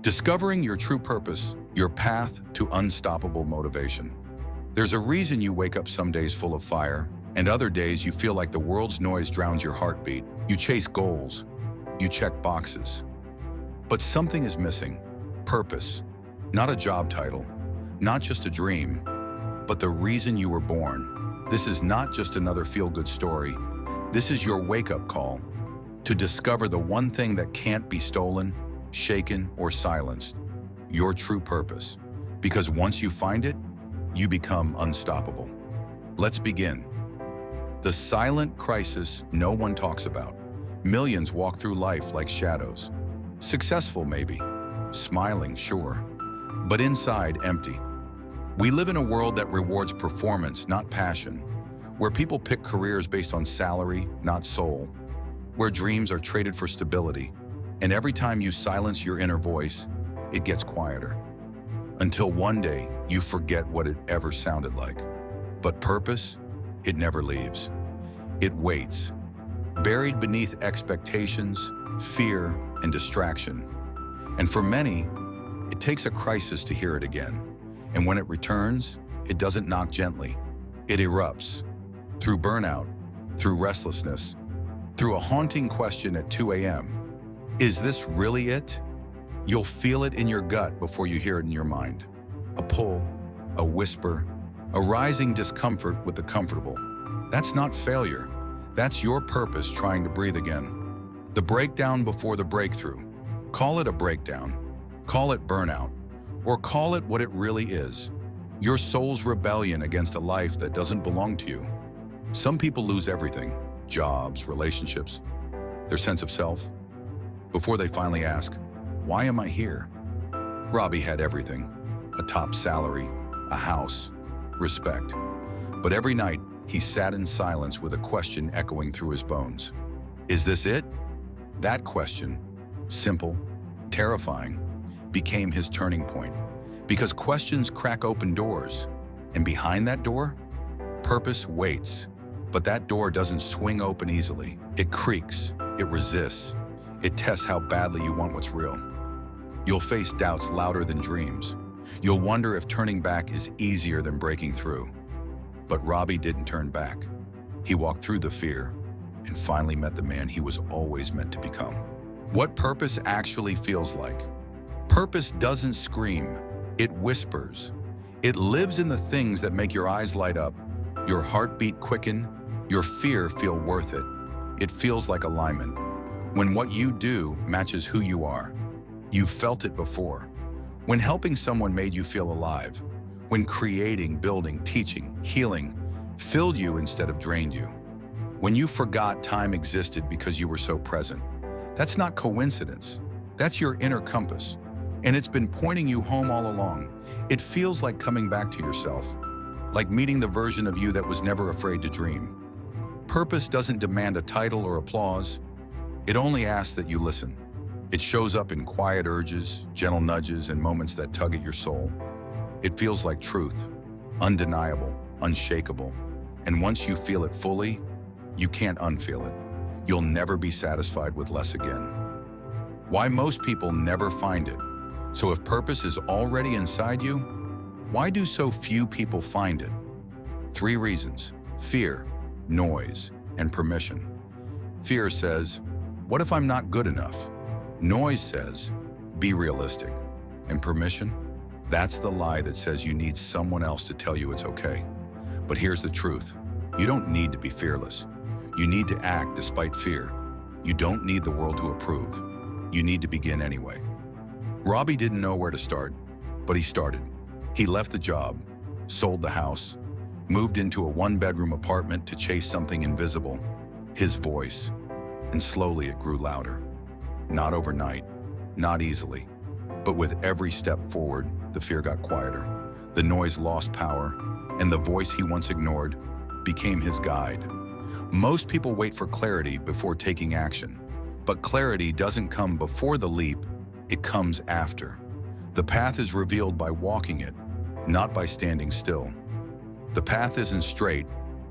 Discovering your true purpose, your path to unstoppable motivation. There's a reason you wake up some days full of fire, and other days you feel like the world's noise drowns your heartbeat. You chase goals, you check boxes. But something is missing. Purpose. Not a job title, not just a dream, but the reason you were born. This is not just another feel-good story. This is your wake-up call to discover the one thing that can't be stolen, shaken, or silenced, your true purpose. Because once you find it, you become unstoppable. Let's begin. The silent crisis no one talks about. Millions walk through life like shadows. Successful maybe, smiling sure, but inside empty. We live in a world that rewards performance, not passion, where people pick careers based on salary, not soul, where dreams are traded for stability, and every time you silence your inner voice, it gets quieter. Until one day, you forget what it ever sounded like. But purpose, it never leaves. It waits, buried beneath expectations, fear, and distraction. And for many, it takes a crisis to hear it again. And when it returns, it doesn't knock gently. It erupts through burnout, through restlessness, through a haunting question at 2 a.m. Is this really it? You'll feel it in your gut before you hear it in your mind. A pull, a whisper, a rising discomfort with the comfortable. That's not failure. That's your purpose trying to breathe again. The breakdown before the breakthrough. Call it a breakdown, call it burnout, or call it what it really is. Your soul's rebellion against a life that doesn't belong to you. Some people lose everything, jobs, relationships, their sense of self, before they finally ask, why am I here? Robbie had everything, a top salary, a house, respect. But every night, he sat in silence with a question echoing through his bones. Is this it? That question, simple, terrifying, became his turning point. Because questions crack open doors, and behind that door, purpose waits. But that door doesn't swing open easily. It creaks, it resists, it tests how badly you want what's real. You'll face doubts louder than dreams. You'll wonder if turning back is easier than breaking through. But Robbie didn't turn back. He walked through the fear and finally met the man he was always meant to become. What purpose actually feels like. Purpose doesn't scream, it whispers. It lives in the things that make your eyes light up, your heartbeat quicken, your fear feel worth it. It feels like alignment. When what you do matches who you are. You've felt it before. When helping someone made you feel alive. When creating, building, teaching, healing filled you instead of drained you. When you forgot time existed because you were so present. That's not coincidence. That's your inner compass. And it's been pointing you home all along. It feels like coming back to yourself. Like meeting the version of you that was never afraid to dream. Purpose doesn't demand a title or applause. It only asks that you listen. It shows up in quiet urges, gentle nudges, and moments that tug at your soul. It feels like truth, undeniable, unshakable. And once you feel it fully, you can't unfeel it. You'll never be satisfied with less again. Why most people never find it. So if purpose is already inside you, why do so few people find it? 3 reasons: fear, noise, and permission. Fear says, what if I'm not good enough? Noise says, be realistic. And permission? That's the lie that says you need someone else to tell you it's okay. But here's the truth. You don't need to be fearless. You need to act despite fear. You don't need the world to approve. You need to begin anyway. Robbie didn't know where to start, but he started. He left the job, sold the house, moved into a 1-bedroom apartment to chase something invisible, his voice, and slowly it grew louder. Not overnight, not easily, but with every step forward, the fear got quieter. The noise lost power, and the voice he once ignored became his guide. Most people wait for clarity before taking action, but clarity doesn't come before the leap, it comes after. The path is revealed by walking it, not by standing still. The path isn't straight,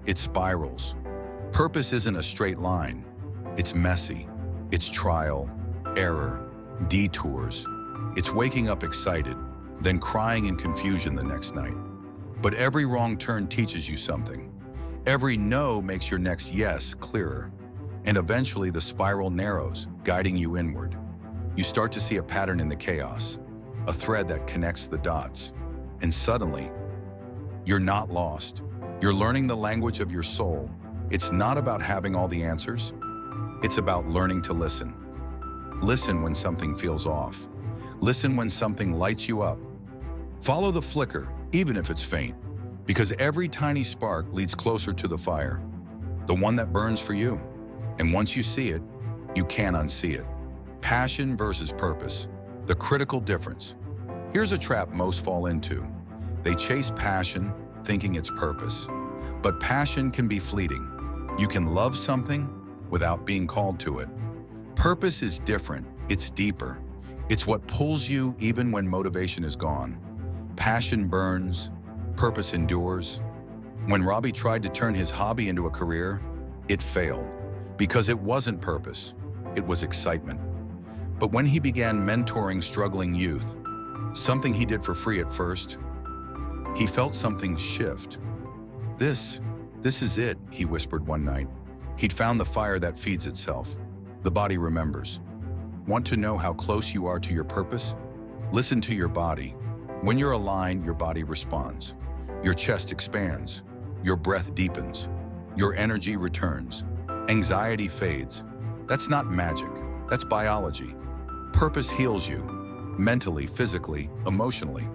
it spirals. Purpose isn't a straight line. It's messy. It's trial, error, detours, It's waking up excited, then crying in confusion the next night. But every wrong turn teaches you something. Every no makes your next yes clearer. And eventually the spiral narrows, guiding you inward. You start to see a pattern in the chaos, a thread that connects the dots. And suddenly, you're not lost. You're learning the language of your soul. It's not about having all the answers. It's about learning to listen. Listen when something feels off. Listen when something lights you up. Follow the flicker, even if it's faint, because every tiny spark leads closer to the fire, the one that burns for you. And once you see it, you can't unsee it. Passion versus purpose, the critical difference. Here's a trap most fall into. They chase passion, thinking it's purpose. But passion can be fleeting. You can love something without being called to it. Purpose is different, it's deeper. It's what pulls you even when motivation is gone. Passion burns, purpose endures. When Robbie tried to turn his hobby into a career, it failed. Because it wasn't purpose, it was excitement. But when he began mentoring struggling youth, something he did for free at first, he felt something shift. This is it, he whispered one night. He'd found the fire that feeds itself. The body remembers. Want to know how close you are to your purpose? Listen to your body. When you're aligned, your body responds. Your chest expands. Your breath deepens. Your energy returns. Anxiety fades. That's not magic. That's biology. Purpose heals you, mentally, physically, emotionally.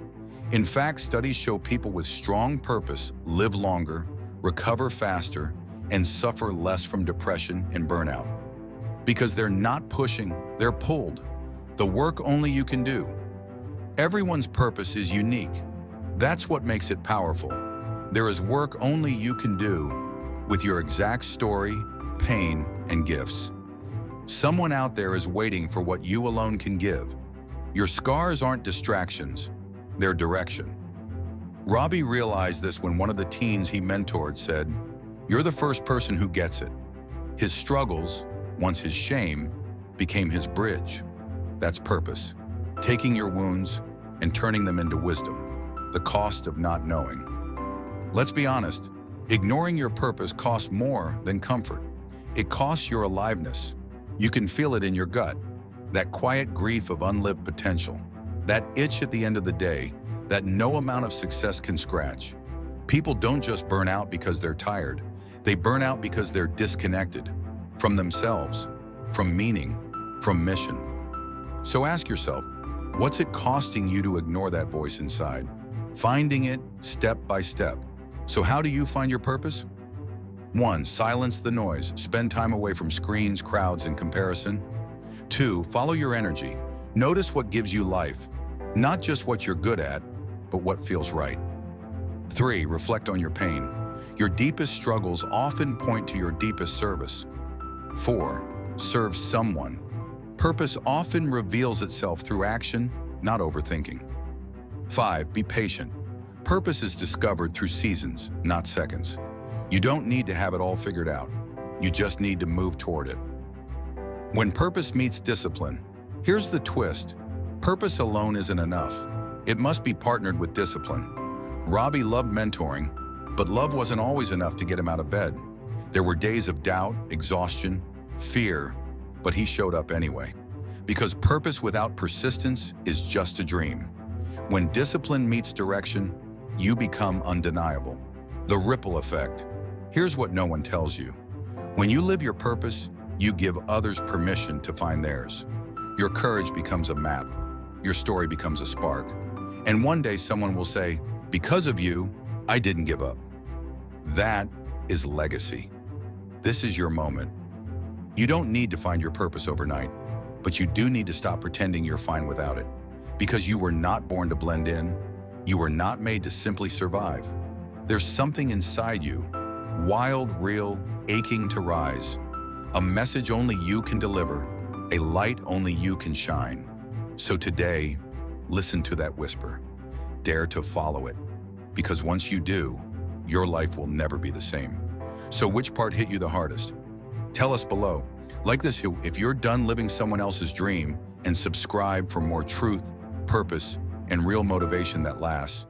In fact, studies show people with strong purpose live longer, recover faster, and suffer less from depression and burnout. Because they're not pushing, they're pulled. The work only you can do. Everyone's purpose is unique. That's what makes it powerful. There is work only you can do with your exact story, pain, and gifts. Someone out there is waiting for what you alone can give. Your scars aren't distractions, they're direction. Robbie realized this when one of the teens he mentored said, "You're the first person who gets it." His struggles, once his shame, became his bridge. That's purpose. Taking your wounds and turning them into wisdom. The cost of not knowing. Let's be honest, ignoring your purpose costs more than comfort. It costs your aliveness. You can feel it in your gut. That quiet grief of unlived potential. That itch at the end of the day that no amount of success can scratch. People don't just burn out because they're tired. They burn out because they're disconnected from themselves, from meaning, from mission. So ask yourself, what's it costing you to ignore that voice inside? Finding it step by step. So how do you find your purpose? 1. Silence the noise. Spend time away from screens, crowds, and comparison. 2. Follow your energy. Notice what gives you life. Not just what you're good at, but what feels right. 3. Reflect on your pain. Your deepest struggles often point to your deepest service. 4. Serve someone. Purpose often reveals itself through action, not overthinking. 5. Be patient. Purpose is discovered through seasons, not seconds. You don't need to have it all figured out. You just need to move toward it. When purpose meets discipline, here's the twist. Purpose alone isn't enough. It must be partnered with discipline. Robbie loved mentoring, but love wasn't always enough to get him out of bed. There were days of doubt, exhaustion, fear, but he showed up anyway. Because purpose without persistence is just a dream. When discipline meets direction, you become undeniable. The ripple effect. Here's what no one tells you. When you live your purpose, you give others permission to find theirs. Your courage becomes a map. Your story becomes a spark. And one day someone will say, "Because of you, I didn't give up." That is legacy. This is your moment. You don't need to find your purpose overnight, but you do need to stop pretending you're fine without it. Because you were not born to blend in. You were not made to simply survive. There's something inside you, wild, real, aching to rise. A message only you can deliver, a light only you can shine. So today, listen to that whisper. Dare to follow it. Because once you do, your life will never be the same. So which part hit you the hardest? Tell us below. Like this if you're done living someone else's dream, and subscribe for more truth, purpose, and real motivation that lasts,